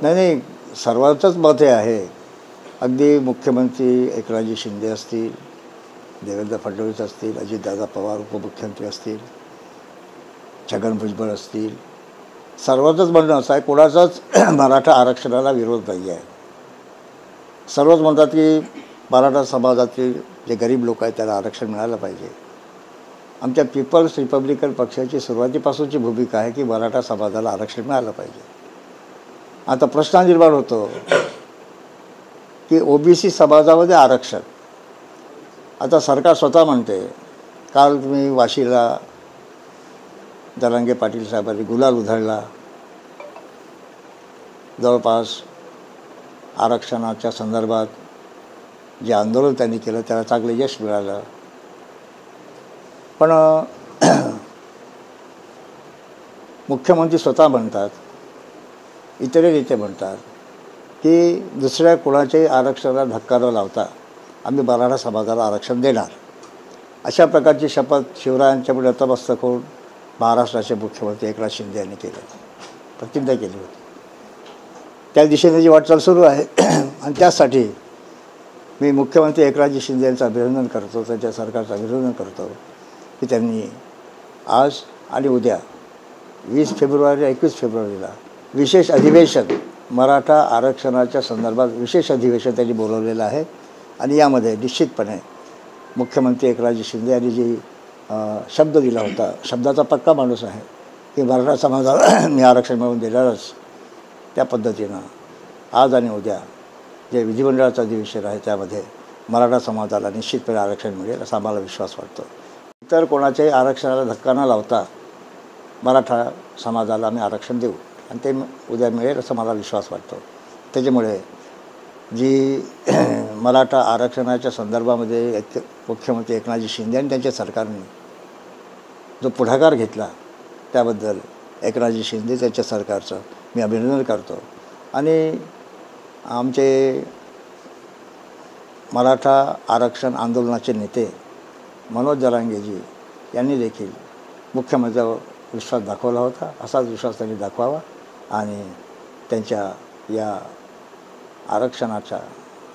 नाही नाही, सर्वांचंच मत हे आहे. अगदी मुख्यमंत्री एकनाथजी शिंदे असतील, देवेंद्र फडणवीस असतील, अजितदादा पवार उपमुख्यमंत्री असतील, छगन भुजबळ असतील, सर्वांचंच म्हणणं असं आहे, कोणाचाच मराठा आरक्षणाला विरोध नाही आहे. सर्वच म्हणतात की मराठा समाजातील जे गरीब लोक आहेत त्याला आरक्षण मिळालं पाहिजे. आमच्या पीपल्स रिपब्लिकन पक्षाची सुरुवातीपासूनची भूमिका आहे की मराठा समाजाला आरक्षण मिळालं पाहिजे. आता प्रश्न निर्माण होतो की ओबीसी समाजामध्ये आरक्षण. आता सरकार स्वतः म्हणते, काल तुम्ही वाशीला जरांगे पाटील साहेबांनी गुलाल उधळला, जवळपास आरक्षणाच्या संदर्भात जे आंदोलन त्यांनी केलं त्याला चांगलं यश मिळालं. पण मुख्यमंत्री स्वतः म्हणतात, इतरही नेते म्हणतात की दुसऱ्या कोणाच्याही आरक्षणाला धक्का न लावता आम्ही मराठा समाजाला आरक्षण देणार. अशा प्रकारची शपथ शिवरायांच्या पुढे नतमस्तक होऊन महाराष्ट्राचे मुख्यमंत्री एकनाथ शिंदे यांनी केलं, प्रतिज्ञा केली होती. त्या दिशेने जी वाटचाल सुरू आहे आणि त्यासाठी मी मुख्यमंत्री एकनाथजी शिंदे यांचं अभिनंदन करतो, त्यांच्या सरकारचं अभिनंदन करतो की त्यांनी आज आणि उद्या 20 फेब्रुवारी 21 फेब्रुवारीला विशेष अधिवेशन, मराठा आरक्षणाच्या संदर्भात विशेष अधिवेशन त्यांनी बोलवलेलं आहे. आणि यामध्ये निश्चितपणे मुख्यमंत्री एकनाथजी शिंदे यांनी जी शब्द दिला होता, शब्दाचा पक्का माणूस आहे की मराठा समाजाला मी आरक्षण मिळवून देणारच, त्या पद्धतीनं आज आणि उद्या जे विधिमंडळाचं अधिवेशन आहे त्यामध्ये मराठा समाजाला निश्चितपणे आरक्षण मिळेल असा आम्हाला विश्वास वाटतो. इतर कोणाच्याही आरक्षणाला धक्का न लावता मराठा समाजाला आम्ही आरक्षण देऊ आणि ते उद्या मिळेल असा मला विश्वास वाटतो. त्याच्यामुळे जी मराठा आरक्षणाच्या संदर्भामध्ये मुख्यमंत्री एकनाथजी शिंदे आणि त्यांच्या सरकारने जो पुढाकार घेतला त्याबद्दल एकनाथजी शिंदे त्यांच्या सरकारचं मी अभिनंदन करतो. आणि आमचे मराठा आरक्षण आंदोलनाचे नेते मनोज जरांगेजी यांनी देखील मुख्यमंत्र्यावर विश्वास दाखवला होता. असाच विश्वास त्यांनी दाखवावा आणि त्यांच्या या आरक्षणाच्या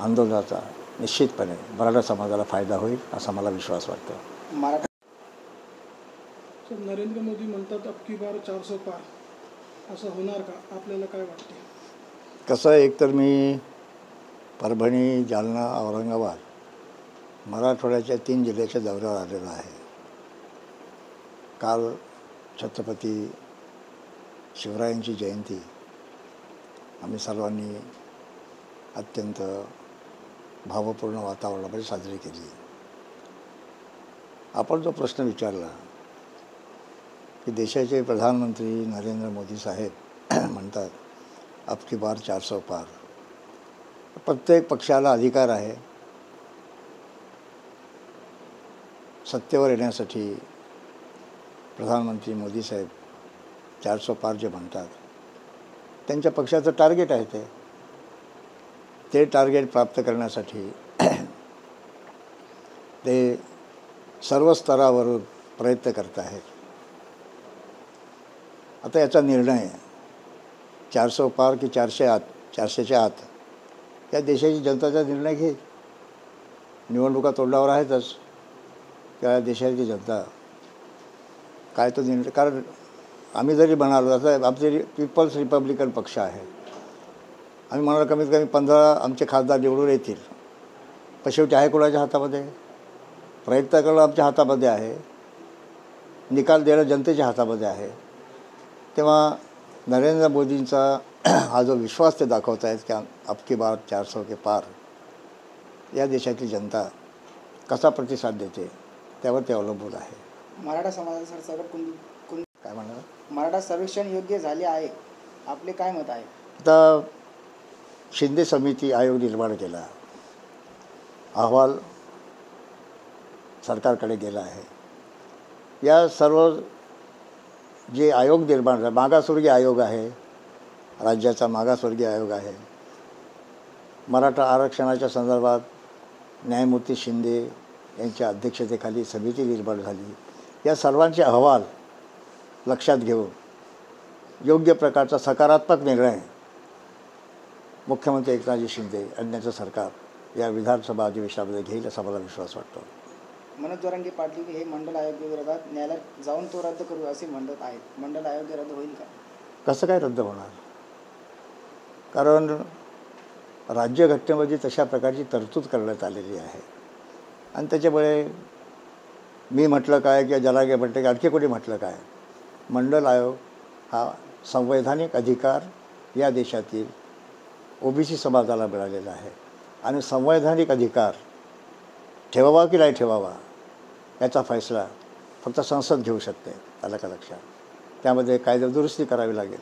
आंदोलनाचा निश्चितपणे मराठा समाजाला फायदा होईल असा मला विश्वास वाटतो. नरेंद्र मोदी म्हणतात अब की बार 400 पार, असं होणार का? आपल्याला काय वाटते? कसं आहे, एकतर मी परभणी, जालना, औरंगाबाद मराठवाड्याच्या 3 जिल्ह्याच्या दौऱ्यावर आलेलो आहे. काल छत्रपती शिवरायांची जयंती आम्ही सर्वांनी अत्यंत भावपूर्ण वातावरणामध्ये साजरी केली. आपण जो प्रश्न विचारला की देशाचे प्रधानमंत्री नरेंद्र मोदी साहेब म्हणतात अब की बार 400 पार. प्रत्येक पक्षाला अधिकार आहे सत्तेवर येण्यासाठी. प्रधानमंत्री मोदी साहेब 400 पार जे म्हणतात त्यांच्या पक्षाचं टार्गेट आहे. ते टार्गेट प्राप्त करण्यासाठी ते सर्व स्तरावरून प्रयत्न करत आहेत. आता याचा निर्णय 400 पार की 400 आत, 400च्या आत या देशाची जनताचा निर्णय घेईल. निवडणुका तोंडावर आहेतच. त्या देशाची जनता काय तो निर्णय, कारण आम्ही जरी म्हणालो आता आमचे पीपल्स रिपब्लिकन पक्ष आहे, आम्ही म्हणालो कमीत कमी 15 आमचे खासदार निवडून येतील, पण शेवटी आहे कोणाच्या हातामध्ये? प्रयत्न करणं आमच्या हातामध्ये आहे, निकाल देणं जनतेच्या हातामध्ये आहे. तेव्हा नरेंद्र मोदींचा हा जो विश्वास ते दाखवत आहेत की अबकी बार 400 के पार, या देशाची जनता कसा प्रतिसाद देते त्यावर ते अवलंबून आहे. मराठा समाजाचं सर्व काय म्हणणार? मराठा सर्वेक्षण योग्य झाले आहे, आपले काय मत आहे? आता शिंदे समिती आयोग निर्माण केला, अहवाल सरकारकडे गेला आहे. या सर्व जे आयोग निर्माण झाले, मागासवर्गीय आयोग आहे, राज्याचा मागासवर्गीय आयोग आहे, मराठा आरक्षणाच्या संदर्भात न्यायमूर्ती शिंदे यांच्या अध्यक्षतेखाली समिती निर्माण झाली. या सर्वांचे अहवाल लक्षात घेऊन योग्य प्रकारचा सकारात्मक निर्णय मुख्यमंत्री एकनाथजी शिंदे आणि त्यांचं सरकार या विधानसभा अधिवेशनामध्ये घेईल असा मला विश्वास वाटतो. मनोज जरांगे पाटील हे मंडल आयोगाविरोधात न्यायालयात जाऊन तो रद्द करू असे म्हणत आहेत. मंडल आयोग रद्द होईल का? कसं काय रद्द होणार? कारण राज्यघटनेमध्ये तशा प्रकारची तरतूद करण्यात आलेली आहे आणि त्याच्यामुळे मी म्हटलं काय किंवा जरांगे म्हटलं की आणखी कोणी म्हटलं काय, मंडल आयोग हा संवैधानिक अधिकार या देशातील ओबीसी समाजाला मिळालेला आहे आणि संवैधानिक अधिकार ठेवावा की नाही ठेवावा याचा फैसला फक्त संसद घेऊ शकते. आलं का लक्षात? त्यामध्ये कायदा दुरुस्ती करावी लागेल,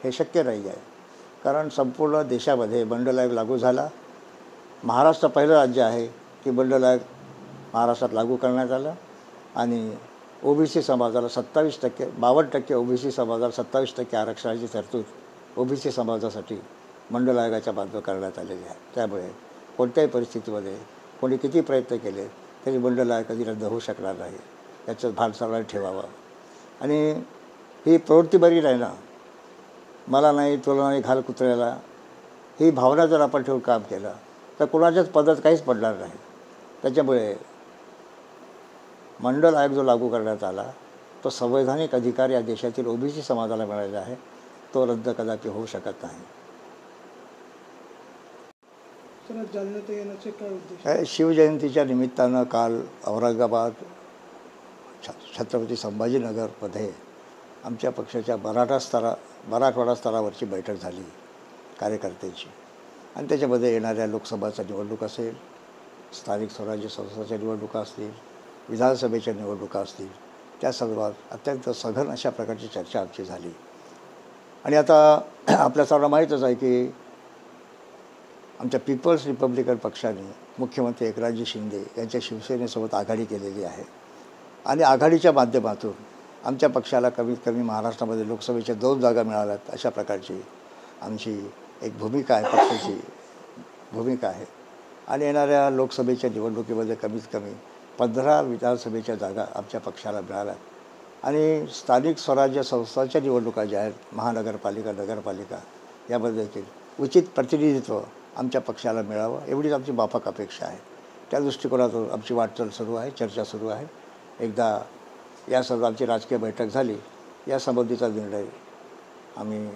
हे शक्य नाही आहे. कारण संपूर्ण देशामध्ये मंडल आयोग लागू झाला. महाराष्ट्र पहिलं राज्य आहे की मंडल आयोग महाराष्ट्रात लागू करण्यात आलं आणि ओबीसी समाजाला 27%, 52% ओबीसी समाजाला 27% आरक्षणाची तरतूद ओबीसी समाजासाठी मंडल आयोगाच्या बाजूने करण्यात आलेली आहे. त्यामुळे कोणत्याही परिस्थितीमध्ये कोणी किती प्रयत्न केले तरी मंडल आयोग कधी रद्द होऊ शकणार नाही, याचं भान सर्वांनी ठेवावं. आणि ही प्रवृत्ती बरी नाही ना, मला नाही तुला नाही घाल कुत्र्याला, ही भावना जर आपण ठेवून काम केलं तर कोणाच्याच पदात काहीच पडणार नाही. त्याच्यामुळे मंडल आयोग जो लागू करण्यात आला तो संवैधानिक अधिकार या देशातील ओबीसी समाजाला मिळालेला आहे, तो रद्द कदापि होऊ शकत नाही. तर जालन्यात येण्याचे काय उद्देश? शिवजयंतीच्या निमित्तानं काल औरंगाबाद छत्रपती संभाजीनगरमध्ये आमच्या पक्षाच्या मराठवाडा स्तरावरची बैठक झाली कार्यकर्त्यांची आणि त्याच्यामध्ये येणाऱ्या लोकसभाच्या निवडणूक असेल, स्थानिक स्वराज्य संस्थांच्या निवडणुका असतील, विधानसभेच्या निवडणुका असतील, त्या संदर्भात अत्यंत सघन अशा प्रकारची चर्चा आमची झाली. आणि आता आपल्या सर्वांना माहीतच आहे की आमच्या पीपल्स रिपब्लिकन पक्षाने मुख्यमंत्री एकनाथजी शिंदे यांच्या शिवसेनेसोबत आघाडी केलेली आहे आणि आघाडीच्या माध्यमातून आमच्या पक्षाला कमीत कमी महाराष्ट्रामध्ये लोकसभेच्या 2 जागा मिळाल्यात अशा प्रकारची आमची एक भूमिका आहे, पक्षाची भूमिका आहे. आणि येणाऱ्या लोकसभेच्या निवडणुकीमध्ये कमीत कमी 15 विधानसभेच्या जागा आमच्या पक्षाला मिळाल्यात आणि स्थानिक स्वराज्य संस्थांच्या निवडणुका ज्या आहेत, महानगरपालिका, नगरपालिका, यामध्ये देखील उचित प्रतिनिधित्व आमच्या पक्षाला मिळावं एवढीच आमची माफक अपेक्षा आहे. त्या दृष्टिकोनातून आमची वाटचाल सुरू आहे, चर्चा सुरू आहे. एकदा या सर्व आमची राजकीय बैठक झाली, या संबंधीचा निर्णय आम्ही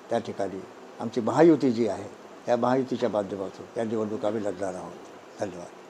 त्या ठिकाणी आमची महायुती जी आहे या महायुतीच्या माध्यमातून या निवडणुका आम्ही लढणार आहोत. धन्यवाद.